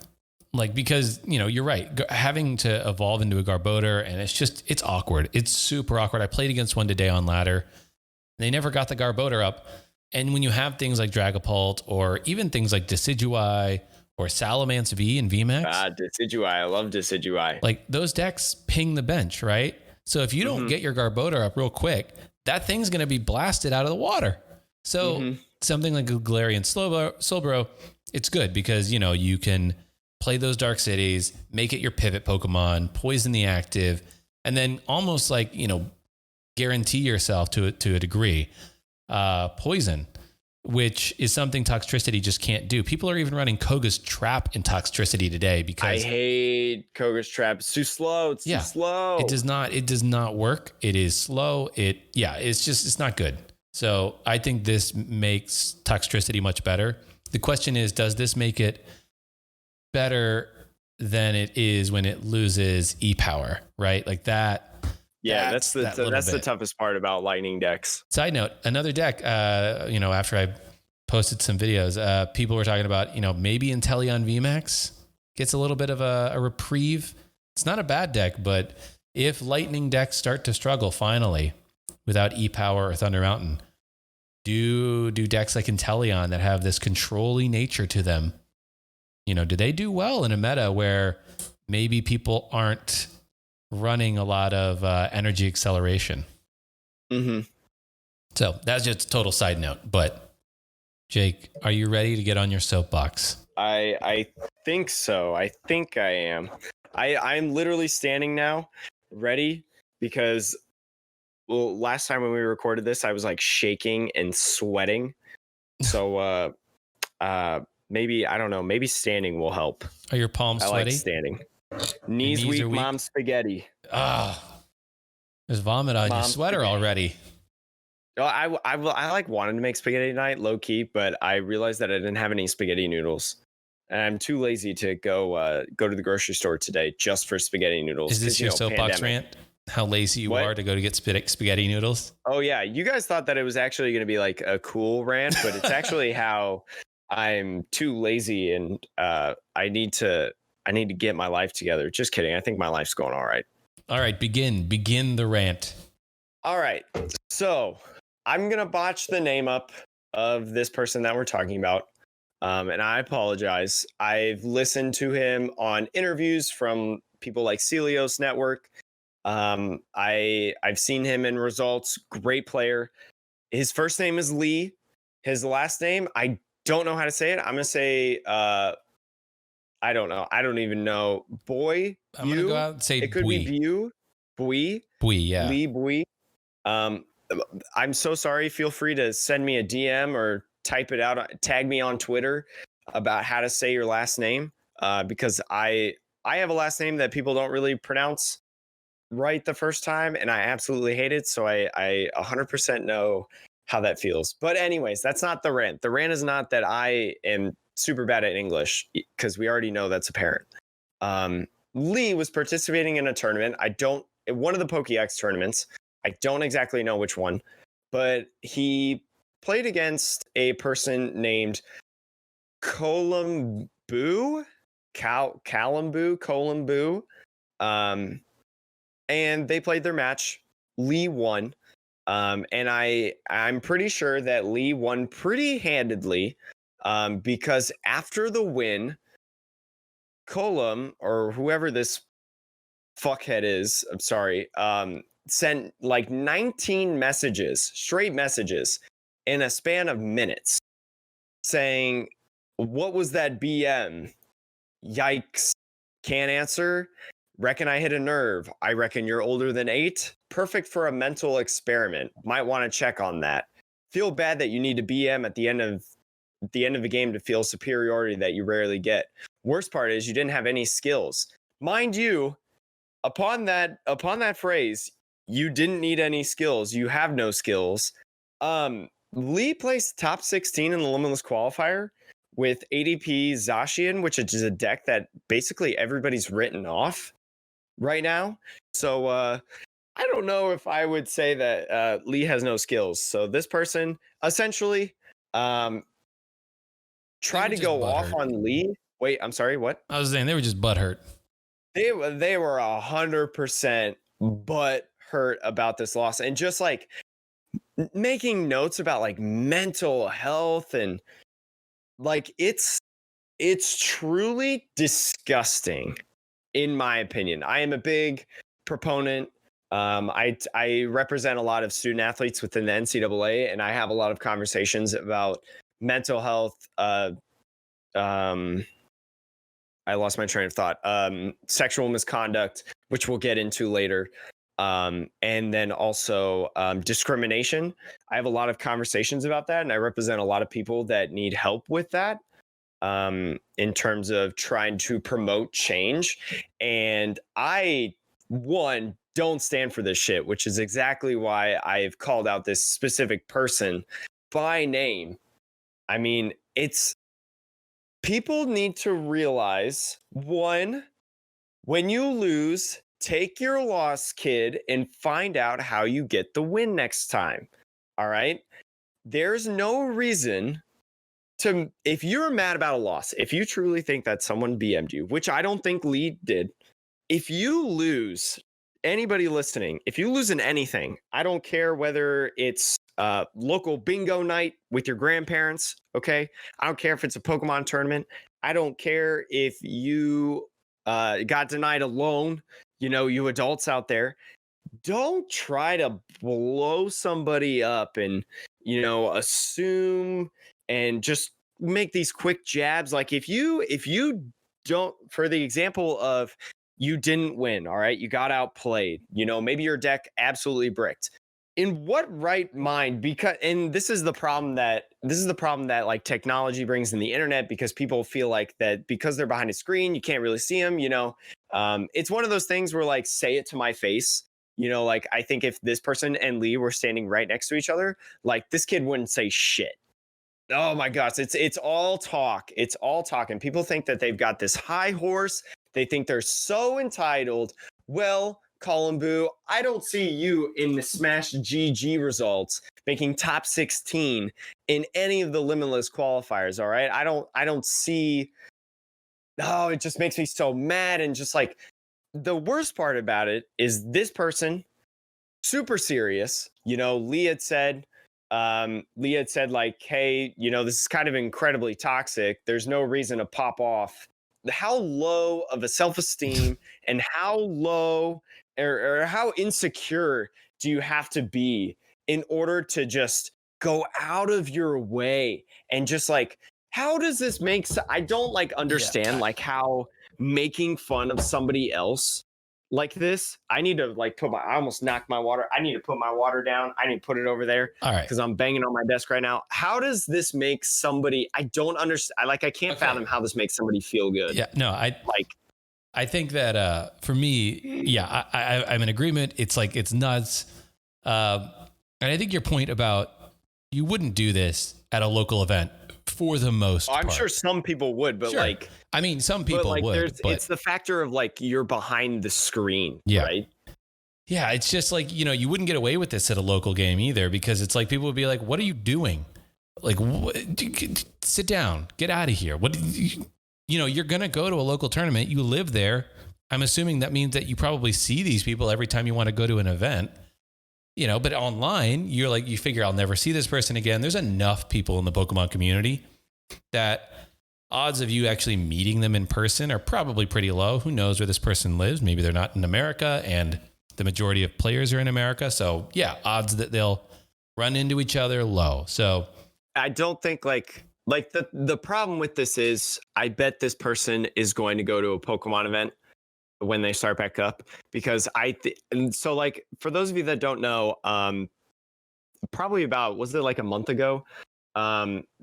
Like, because, you're right, having to evolve into a Garbodor, and it's awkward. It's super awkward. I played against one today on ladder. They never got the Garbodor up. And when you have things like Dragapult, or even things like Decidueye or Salamence V and VMAX. Decidueye. I love Decidueye. Like, those decks ping the bench, right? So if you don't get your Garbodor up real quick, that thing's going to be blasted out of the water. So something like a Galarian Slowbro, it's good because, you can play those Dark Cities, make it your pivot Pokemon, poison the active, and then almost like, guarantee yourself to a degree, poison, which is something Toxicity just can't do. People are even running Koga's Trap in Toxicity today because I hate Koga's Trap. It's too slow. It's too slow. It does not work. It is slow. It's not good. So I think this makes Toxicity much better. The question is, does this make it better than it is when it loses E-Power, right? Like that. Yeah, that's the toughest part about Lightning decks. Side note, another deck, after I posted some videos, people were talking about, maybe Inteleon VMAX gets a little bit of a reprieve. It's not a bad deck, but if Lightning decks start to struggle finally without E-Power or Thunder Mountain, do decks like Inteleon that have this control-y nature to them, do they do well in a meta where maybe people aren't running a lot of energy acceleration? So that's just a total side note. But Jake, are you ready to get on your soapbox? I think so. I think I am. I'm literally standing now, ready, because last time when we recorded this, I was like shaking and sweating. So maybe, I don't know, maybe standing will help. Are your palms sweaty? I like standing. Knees weak, mom spaghetti. There's vomit on your sweater spaghetti already. I like wanted to make spaghetti tonight, low key, but I realized that I didn't have any spaghetti noodles, and I'm too lazy to go to the grocery store today just for spaghetti noodles. Is this your soapbox rant? How lazy you are to go to get spaghetti noodles? Oh yeah, you guys thought that it was actually going to be like a cool rant, but it's actually how I'm too lazy and I need to get my life together. Just kidding. I think my life's going all right. All right, begin the rant. All right. So I'm going to botch the name up of this person that we're talking about. And I apologize. I've listened to him on interviews from people like Celios Network. I've seen him in results. Great player. His first name is Lee. His last name, I don't know how to say it. I'm going to say, I don't know. I don't even know. Boy, I'm going to go out and say It could be Bui. Bew. Bui. Bui, yeah. Lee Bui. Um, I'm so sorry. Feel free to send me a DM or type it out, tag me on Twitter about how to say your last name, because I have a last name that people don't really pronounce right the first time, and I absolutely hate it. So I 100% know how that feels. But anyways, that's not the rant. The rant is not that I am super bad at English, because we already know that's apparent. Lee was participating in a tournament. One of the Pokédex tournaments. I don't exactly know which one, but he played against a person named Columbu, Columbu. And they played their match. Lee won. And I'm pretty sure that Lee won pretty handedly, because after the win, Colum, or whoever this fuckhead is, I'm sorry, sent like 19 messages, straight messages, in a span of minutes saying, "What was that BM? Yikes. Can't answer. Reckon I hit a nerve. I reckon you're older than 8. Perfect for a mental experiment. Might want to check on that. Feel bad that you need to BM at the end of the game to feel superiority that you rarely get. Worst part is you didn't have any skills. Mind you, upon that phrase, you didn't need any skills. You have no skills. Lee placed top 16 in the Limitless qualifier with ADP Zacian, which is a deck that basically everybody's written off right now. So I don't know if I would say that Lee has no skills. So this person essentially tried to go off on Lee. Wait, I'm sorry, what? I was saying they were just butthurt. They were 100% butt hurt about this loss, and just like making notes about like mental health, and like it's truly disgusting, in my opinion. I am a big proponent. I represent a lot of student athletes within the NCAA, and I have a lot of conversations about mental health. I lost my train of thought. Sexual misconduct, which we'll get into later. And then also discrimination. I have a lot of conversations about that, and I represent a lot of people that need help with that, in terms of trying to promote change. And I, one, don't stand for this shit, which is exactly why I've called out this specific person by name. I mean, people need to realize, one, when you lose, take your loss, kid, and find out how you get the win next time. All right? There's no reason to, if you're mad about a loss, if you truly think that someone BM'd you, which I don't think Lee did, if you lose, anybody listening, if you lose in anything, I don't care whether it's local bingo night with your grandparents, okay? I don't care if it's a Pokemon tournament. I don't care if you got denied a loan, you adults out there. Don't try to blow somebody up and, assume and just make these quick jabs. Like if you don't, for the example of, you didn't win, all right, you got outplayed, maybe your deck absolutely bricked. In what right mind? Because, and this is the problem that like technology brings in the internet, because people feel like that because they're behind a screen, you can't really see them. It's one of those things where, like, say it to my face. Like, I think if this person and Lee were standing right next to each other, like, this kid wouldn't say shit. Oh my gosh, it's all talk. It's all talk, and people think that they've got this high horse. They think they're so entitled. Well, Columbu, I don't see you in the Smash GG results making top 16 in any of the Limitless qualifiers. All right, I don't see. Oh, it just makes me so mad. And just like, the worst part about it is this person super serious. Lee had said like, hey, this is kind of incredibly toxic. There's no reason to pop off. How low of a self-esteem and how low or how insecure do you have to be in order to just go out of your way and just like, how does this make I don't like understand like how making fun of somebody else like this. I need to like I almost knocked my water. I need to put my water down. I need to put it over there. All right. Because I'm banging on my desk right now. How does this make somebody? I don't understand. I can't fathom how this makes somebody feel good. Yeah, no, I think that for me, yeah, I'm in agreement. It's like, it's nuts. And I think your point about you wouldn't do this at a local event for the most part. I'm sure some people would, but I mean, some people would. But it's the factor of like you're behind the screen, right? Yeah, it's just like, you wouldn't get away with this at a local game either, because it's like people would be like, what are you doing? Like, sit down, get out of here. You're going to go to a local tournament. You live there. I'm assuming that means that you probably see these people every time you want to go to an event. But online, you're like, you figure I'll never see this person again. There's enough people in the Pokemon community that odds of you actually meeting them in person are probably pretty low. Who knows where this person lives? Maybe they're not in America, and the majority of players are in America. So yeah, odds that they'll run into each other low. So I don't think like the problem with this is I bet this person is going to go to a Pokemon event when they start back up, because so like for those of you that don't know, probably about, was it like a month ago,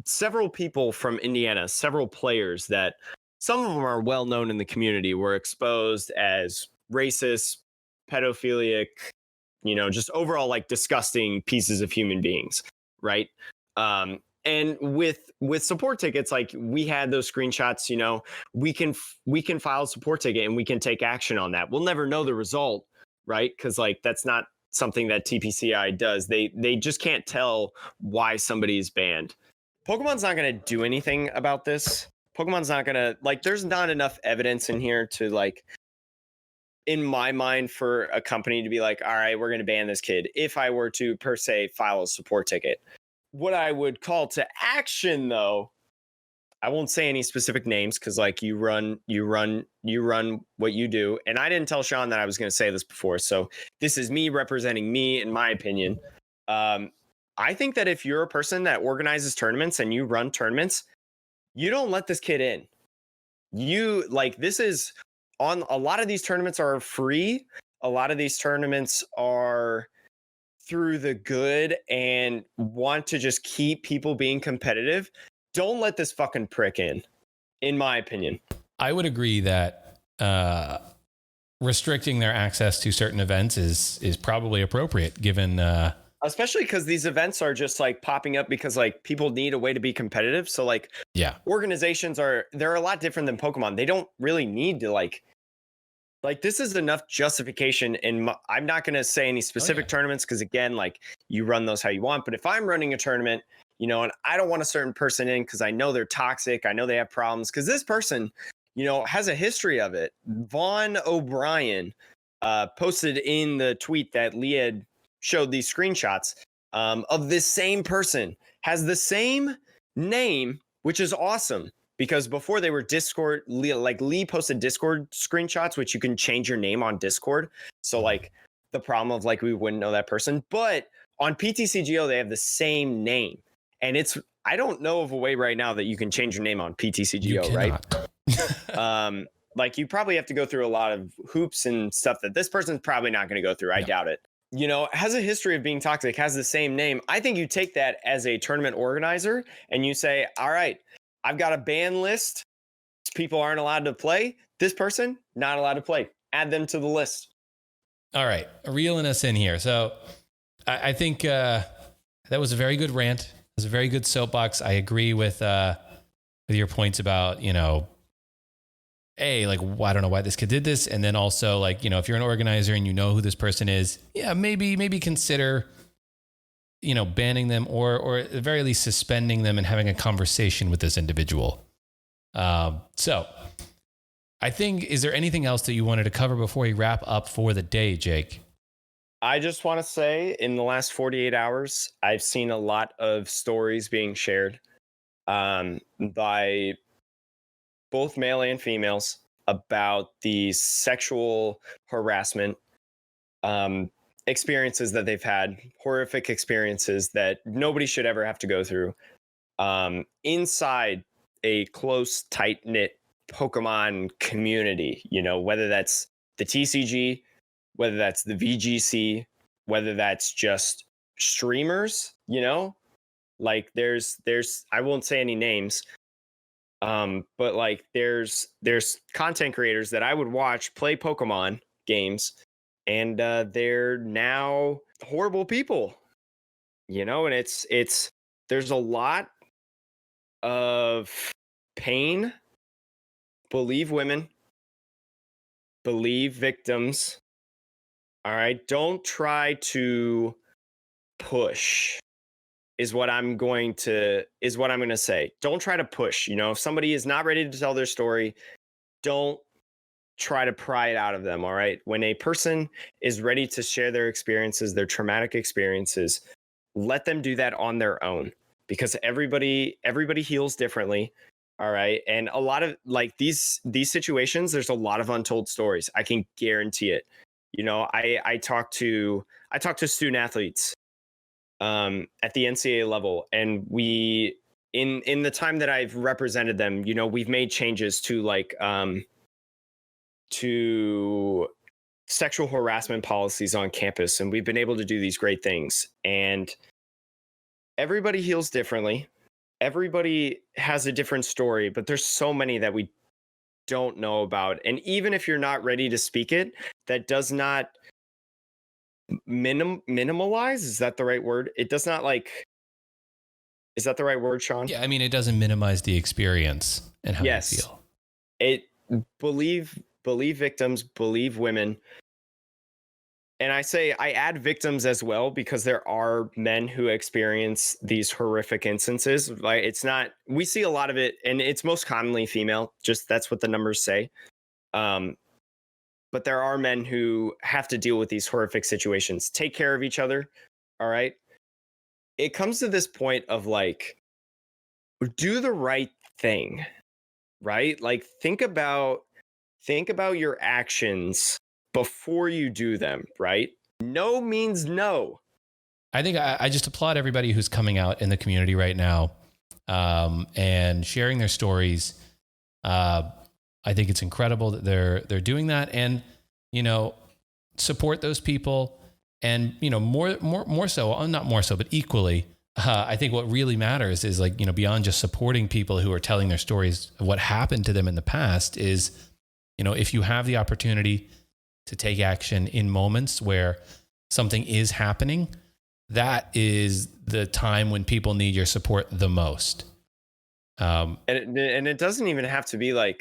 several people from Indiana, several players that some of them are well known in the community, were exposed as racist, pedophilic, just overall like disgusting pieces of human beings, right? And with support tickets, like we had those screenshots, we can file a support ticket and we can take action on that. We'll never know the result, right? Because like that's not something that TPCI does. They just can't tell why somebody is banned. Pokemon's not going to do anything about this. Pokemon's not going to, like, there's not enough evidence in here to like, in my mind, for a company to be like, all right, we're going to ban this kid. If I were to per se file a support ticket, what I would call to action, though, I won't say any specific names because like you run what you do. And I didn't tell Sean that I was going to say this before. So this is me representing me, in my opinion. I think that if you're a person that organizes tournaments and you run tournaments, you don't let this kid in. This is on a lot of these tournaments are free. A lot of these tournaments are through the good and want to just keep people being competitive. Don't let this fucking prick in my opinion. I would agree that restricting their access to certain events is probably appropriate, given especially because these events are just like popping up because like people need a way to be competitive. So like, yeah, organizations they're a lot different than Pokemon. They don't really need to like this is enough justification. And I'm not going to say any specific tournaments because again, like you run those how you want. But if I'm running a tournament, and I don't want a certain person in because I know they're toxic, I know they have problems, because this person, has a history of it. Vaughn O'Brien posted in the tweet that Lee had showed these screenshots of this same person, has the same name, which is awesome. Because before they were Discord, Lee posted Discord screenshots, which you can change your name on Discord. So like the problem of like, we wouldn't know that person, but on PTCGO, they have the same name. And I don't know of a way right now that you can change your name on PTCGO, right? Like you probably have to go through a lot of hoops and stuff that this person's probably not going to go through. I doubt it. Has a history of being toxic, has the same name. I think you take that as a tournament organizer and you say, all right, I've got a ban list. People aren't allowed to play. This person, not allowed to play. Add them to the list. All right. Reeling us in here. So I think that was a very good rant. It was a very good soapbox. I agree with your points about, like, I don't know why this kid did this. And then also like, if you're an organizer and you know who this person is, yeah, maybe consider banning them or at the very least suspending them and having a conversation with this individual. So I think, is there anything else that you wanted to cover before we wrap up for the day, Jake? I just want to say in the last 48 hours, I've seen a lot of stories being shared by both male and females about the sexual harassment um, experiences that they've had, horrific experiences that nobody should ever have to go through inside a close, tight knit Pokemon community, whether that's the TCG, whether that's the VGC, whether that's just streamers, like there's I won't say any names, but like there's content creators that I would watch play Pokemon games, and they're now horrible people, and it's there's a lot of pain. Believe women, believe victims. All right, don't try to push is what I'm going to say. Don't try to push. If somebody is not ready to tell their story, don't try to pry it out of them. All right. When a person is ready to share their experiences, their traumatic experiences, let them do that on their own, because everybody heals differently. All right. And a lot of like these situations, there's a lot of untold stories. I can guarantee it. I talk to student athletes at the NCAA level, and we in the time that I've represented them, we've made changes to to sexual harassment policies on campus, and we've been able to do these great things. And everybody heals differently. Everybody has a different story, but there's so many that we don't know about. And even if you're not ready to speak it, that does not minimalize. Is that the right word? It does not is that the right word, Sean? Yeah, I mean, it doesn't minimize the experience and how you feel. It believe victims, believe women. And I add victims as well, because there are men who experience these horrific instances. Like, we see a lot of it, and it's most commonly female. Just that's what the numbers say. But there are men who have to deal with these horrific situations. Take care of each other. All right. It comes to this point of do the right thing, right? Like think about your actions before you do them, right? No means no. I think I just applaud everybody who's coming out in the community right now and sharing their stories. I think it's incredible that they're doing that, and support those people, and more so, not more so, but equally. I think what really matters is beyond just supporting people who are telling their stories of what happened to them in the past is, if you have the opportunity to take action in moments where something is happening, that is the time when people need your support the most. And it doesn't even have to be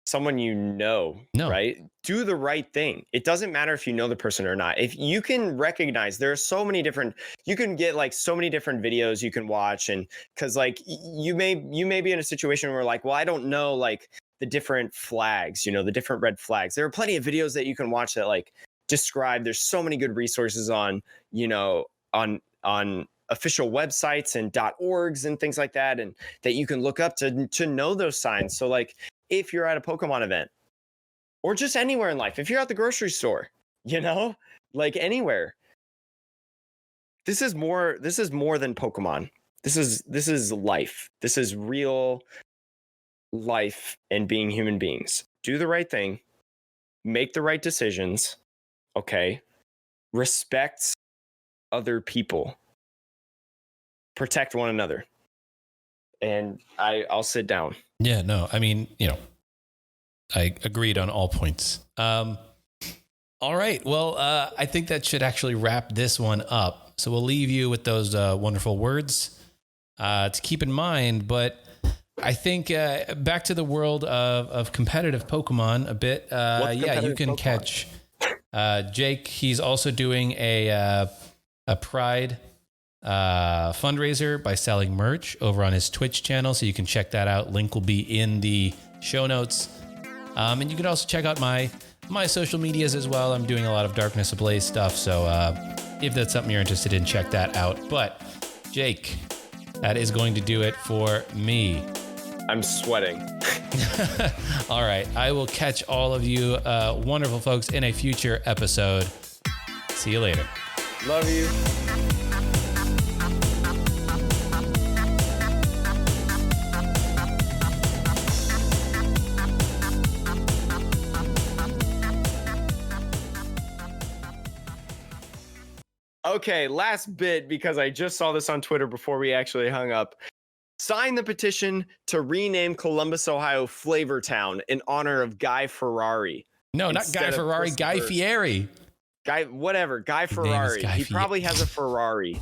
someone no. Right? Do the right thing. It doesn't matter if you know the person or not. If you can recognize, there are so many different, you can get so many different videos you can watch, and because you may be in a situation where well, I don't know the different flags, the different red flags. There are plenty of videos that you can watch that describe. There's so many good resources on on official websites and .orgs and things like that, and that you can look up to know those signs. So if you're at a Pokemon event, or just anywhere in life, if you're at the grocery store, anywhere, this is more than Pokemon. This is life. This is real life and being human beings. Do the right thing, make the right decisions. Okay. Respect other people, protect one another. And I'll sit down. Yeah, no, I mean, I agreed on all points. All right. Well, I think that should actually wrap this one up. So we'll leave you with those wonderful words to keep in mind. But I think back to the world of competitive Pokemon a bit. You can Pokemon? Catch Jake. He's also doing a Pride fundraiser by selling merch over on his Twitch channel. So you can check that out. Link will be in the show notes. And you can also check out my social medias as well. I'm doing a lot of Darkness Ablaze stuff. So if that's something you're interested in, check that out. But Jake, that is going to do it for me. I'm sweating. All right. I will catch all of you wonderful folks in a future episode. See you later. Love you. Okay, last bit, because I just saw this on Twitter before we actually hung up. Sign the petition to rename Columbus, Ohio Flavortown in honor of Guy Ferrari. No, not Guy Ferrari, Guy Fieri. Guy Ferrari. He probably has a Ferrari.